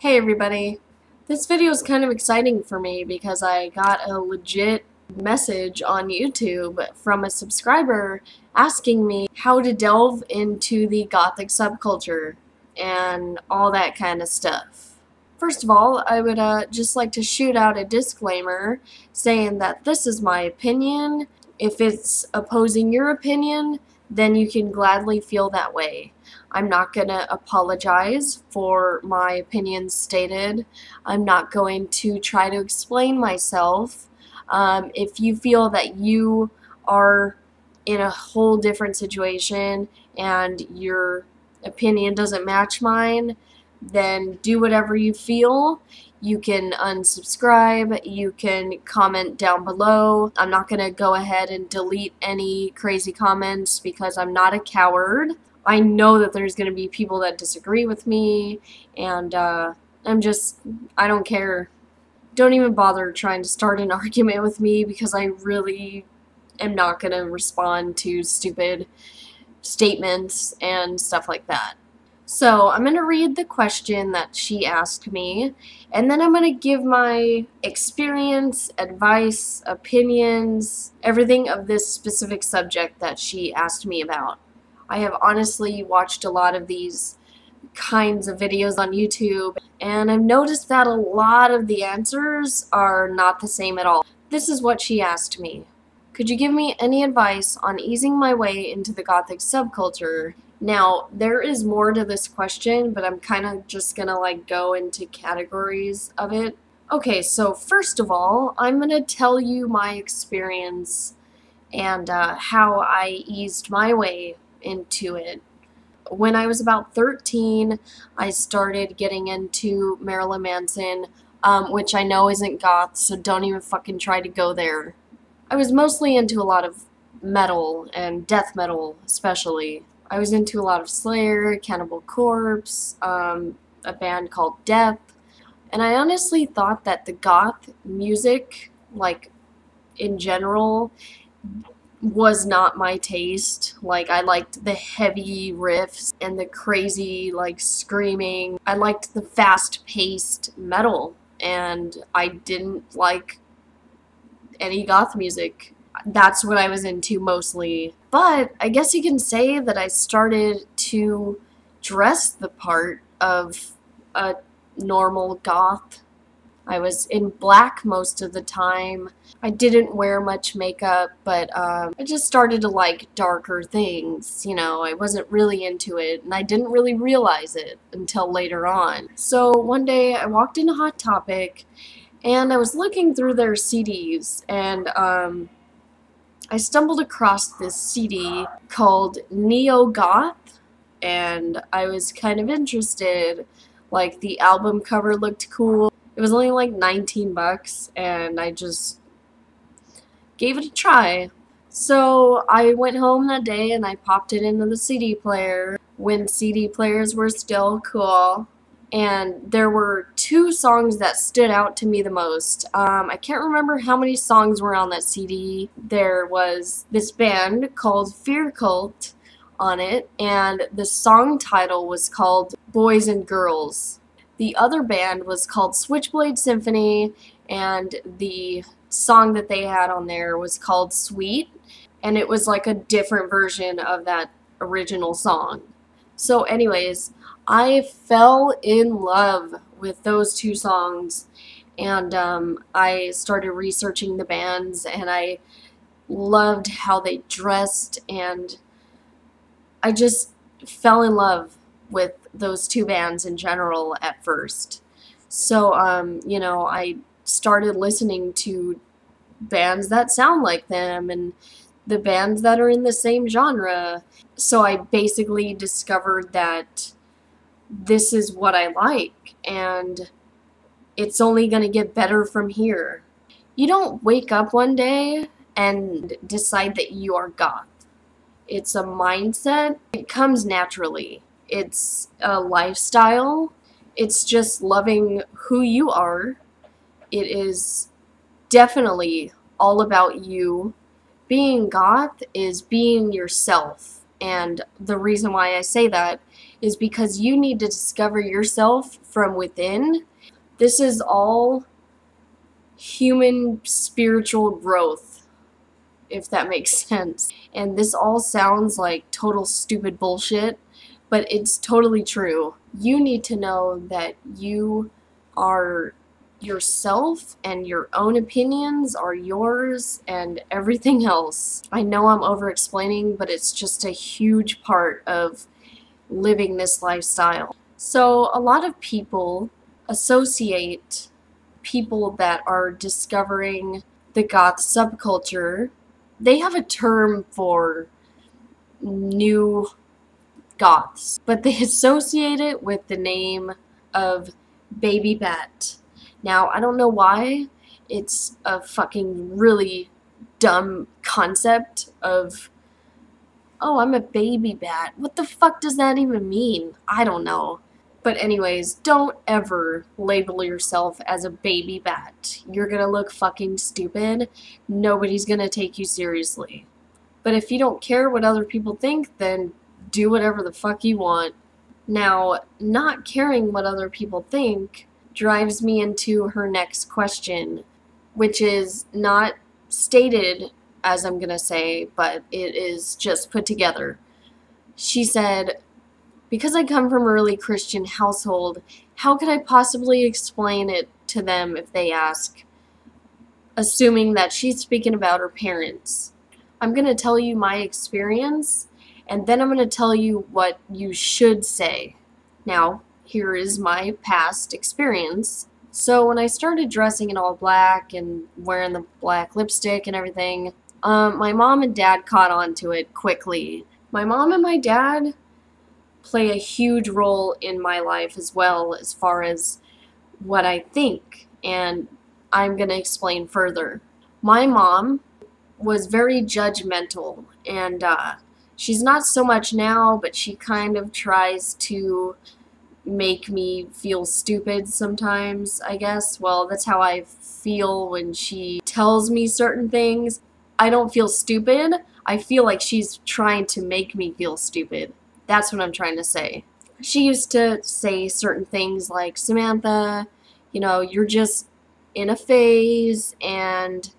Hey everybody! This video is kind of exciting for me because I got a legit message on YouTube from a subscriber asking me how to delve into the Gothic subculture and all that kind of stuff. First of all, I would just like to shoot out a disclaimer saying that this is my opinion. If it's opposing your opinion, then you can gladly feel that way. I'm not going to apologize for my opinions stated. I'm not going to try to explain myself. If you feel that you are in a whole different situation and your opinion doesn't match mine, then do whatever you feel. You can unsubscribe, you can comment down below. I'm not going to go ahead and delete any crazy comments because I'm not a coward. I know that there's going to be people that disagree with me, and I don't care. Don't even bother trying to start an argument with me because I really am not going to respond to stupid statements and stuff like that. So I'm going to read the question that she asked me, and then I'm going to give my experience, advice, opinions, everything of this specific subject that she asked me about. I have honestly watched a lot of these kinds of videos on YouTube, and I've noticed that a lot of the answers are not the same at all. This is what she asked me. Could you give me any advice on easing my way into the Gothic subculture? Now, there is more to this question, but I'm kind of just gonna go into categories of it. Okay, so first of all, I'm gonna tell you my experience and how I eased my way into it. When I was about 13, I started getting into Marilyn Manson, which I know isn't goth, so don't even fucking try to go there. I was mostly into a lot of metal, and death metal especially. I was into a lot of Slayer, Cannibal Corpse, a band called Death, and I honestly thought that the goth music, in general, was not my taste. I liked the heavy riffs and the crazy, screaming. I liked the fast-paced metal, and I didn't like any goth music. That's what I was into mostly. But I guess you can say that I started to dress the part of a normal goth. I was in black most of the time. I didn't wear much makeup, but I just started to like darker things. You know, I wasn't really into it, and I didn't really realize it until later on. So one day I walked into Hot Topic, and I was looking through their CDs, and I stumbled across this CD called Neo Goth, and I was kind of interested. The album cover looked cool. It was only 19 bucks, and I just gave it a try. So I went home that day and I popped it into the CD player when CD players were still cool. And there were two songs that stood out to me the most. I can't remember how many songs were on that CD. There was this band called Fear Cult on it, and the song title was called Boys and Girls. The other band was called Switchblade Symphony, and the song that they had on there was called Sweet, and it was a different version of that original song. So anyways, I fell in love with those two songs, and I started researching the bands, and I loved how they dressed, and I just fell in love with those two bands in general at first. So, you know, I started listening to bands that sound like them and the bands that are in the same genre. So I basically discovered that this is what I like, and it's only going to get better from here. You don't wake up one day and decide that you are goth. It's a mindset. It comes naturally. It's a lifestyle. It's just loving who you are. It is definitely all about you. Being goth is being yourself. And the reason why I say that is because you need to discover yourself from within. This is all human spiritual growth, if that makes sense. And this all sounds like total stupid bullshit, but it's totally true. You need to know that you are yourself and your own opinions are yours and everything else. I know I'm over-explaining, but it's just a huge part of living this lifestyle. So a lot of people associate people that are discovering the goth subculture. They have a term for new goths, but they associate it with the name of Baby Bat. Now, I don't know why. It's a fucking really dumb concept of, oh, I'm a baby bat. What the fuck does that even mean? I don't know. But anyways, don't ever label yourself as a baby bat. You're gonna look fucking stupid. Nobody's gonna take you seriously. But if you don't care what other people think, then do whatever the fuck you want. Now, not caring what other people think drives me into her next question, which is not stated as I'm gonna say, but it is just put together. She said, because I come from a really Christian household, how could I possibly explain it to them if they ask? Assuming that she's speaking about her parents. I'm gonna tell you my experience, and then I'm gonna tell you what you should say. Now, here is my past experience. So when I started dressing in all black and wearing the black lipstick and everything, my mom and dad caught on to it quickly. My mom and my dad play a huge role in my life as well as far as what I think, and I'm going to explain further. My mom was very judgmental, and she's not so much now, but she kind of tries to make me feel stupid sometimes, I guess. Well, that's how I feel when she tells me certain things. I don't feel stupid. I feel like she's trying to make me feel stupid. That's what I'm trying to say. She used to say certain things like, Samantha, you know, you're just in a phase, and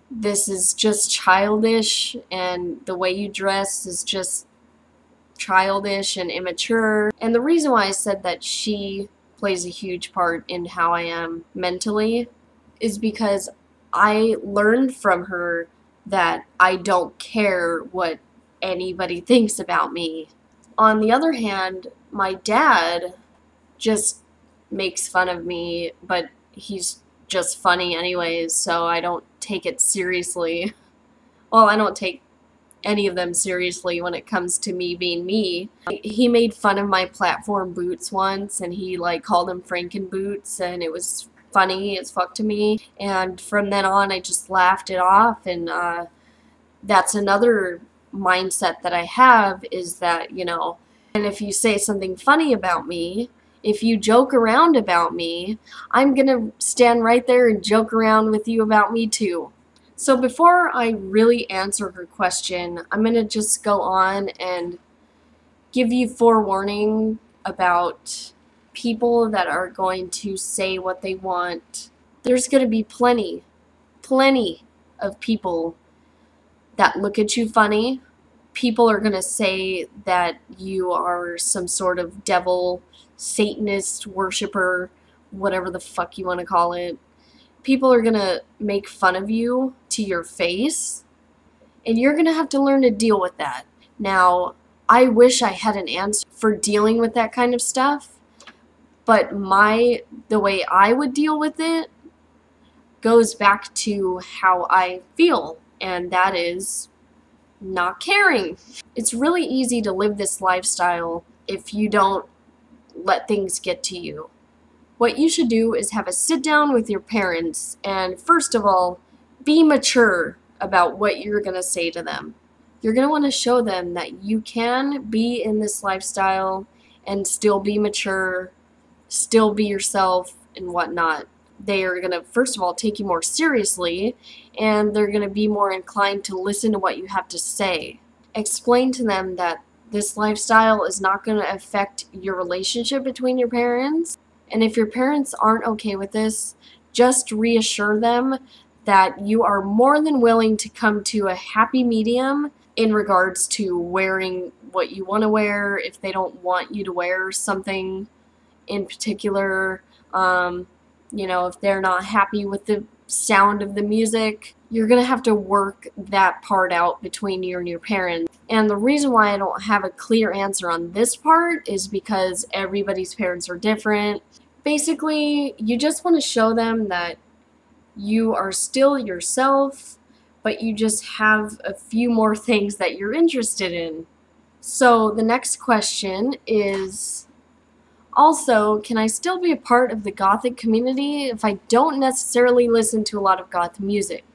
this is just childish, and the way you dress is just childish and immature. And the reason why I said that she plays a huge part in how I am mentally is because I learned from her that I don't care what anybody thinks about me. On the other hand, my dad just makes fun of me, but he's just funny anyways, so I don't take it seriously. Well, I don't take any of them seriously when it comes to me being me. He made fun of my platform boots once, and he like called them Franken boots, and it was funny as fuck to me. And from then on, I just laughed it off, and that's another mindset that I have, is that, you know, and if you say something funny about me, if you joke around about me, I'm gonna stand right there and joke around with you about me too. So before I really answer her question, I'm going to just go on and give you forewarning about people that are going to say what they want. There's going to be plenty of people that look at you funny. People are going to say that you are some sort of devil, Satanist, worshiper, whatever the fuck you want to call it. People are going to make fun of you to your face, and you're going to have to learn to deal with that. Now, I wish I had an answer for dealing with that kind of stuff, but the way I would deal with it goes back to how I feel, and that is not caring. It's really easy to live this lifestyle if you don't let things get to you. What you should do is have a sit down with your parents and, first of all, be mature about what you're going to say to them. You're going to want to show them that you can be in this lifestyle and still be mature, still be yourself, and whatnot. They are going to, first of all, take you more seriously, and they're going to be more inclined to listen to what you have to say. Explain to them that This lifestyle is not going to affect your relationship between your parents. And if your parents aren't okay with this, just reassure them that you are more than willing to come to a happy medium in regards to wearing what you want to wear. If they don't want you to wear something in particular, if they're not happy with the sound of the music, you're going to have to work that part out between you and your parents. And the reason why I don't have a clear answer on this part is because everybody's parents are different. Basically, you just want to show them that you are still yourself, but you just have a few more things that you're interested in. So the next question is, also, can I still be a part of the Gothic community if I don't necessarily listen to a lot of goth music?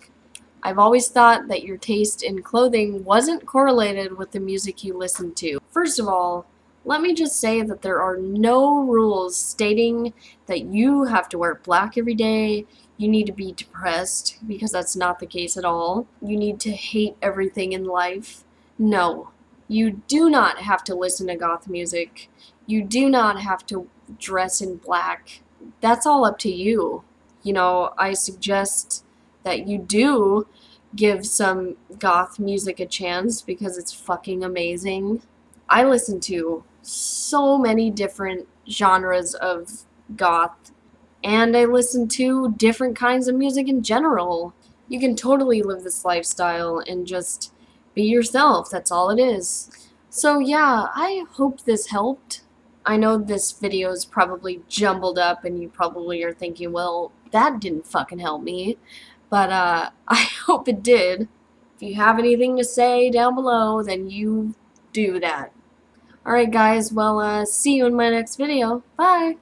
I've always thought that your taste in clothing wasn't correlated with the music you listen to. First of all, let me just say that there are no rules stating that you have to wear black every day, you need to be depressed, because that's not the case at all. You need to hate everything in life. No, you do not have to listen to goth music. You do not have to dress in black. That's all up to you. I suggest that you do give some goth music a chance because it's fucking amazing. I listen to so many different genres of goth, and I listen to different kinds of music in general. You can totally live this lifestyle and just be yourself. That's all it is. So yeah, I hope this helped. I know this video is probably jumbled up and you probably are thinking, well, that didn't fucking help me. But I hope it did. If you have anything to say down below, then you do that. Alright guys, well, see you in my next video. Bye!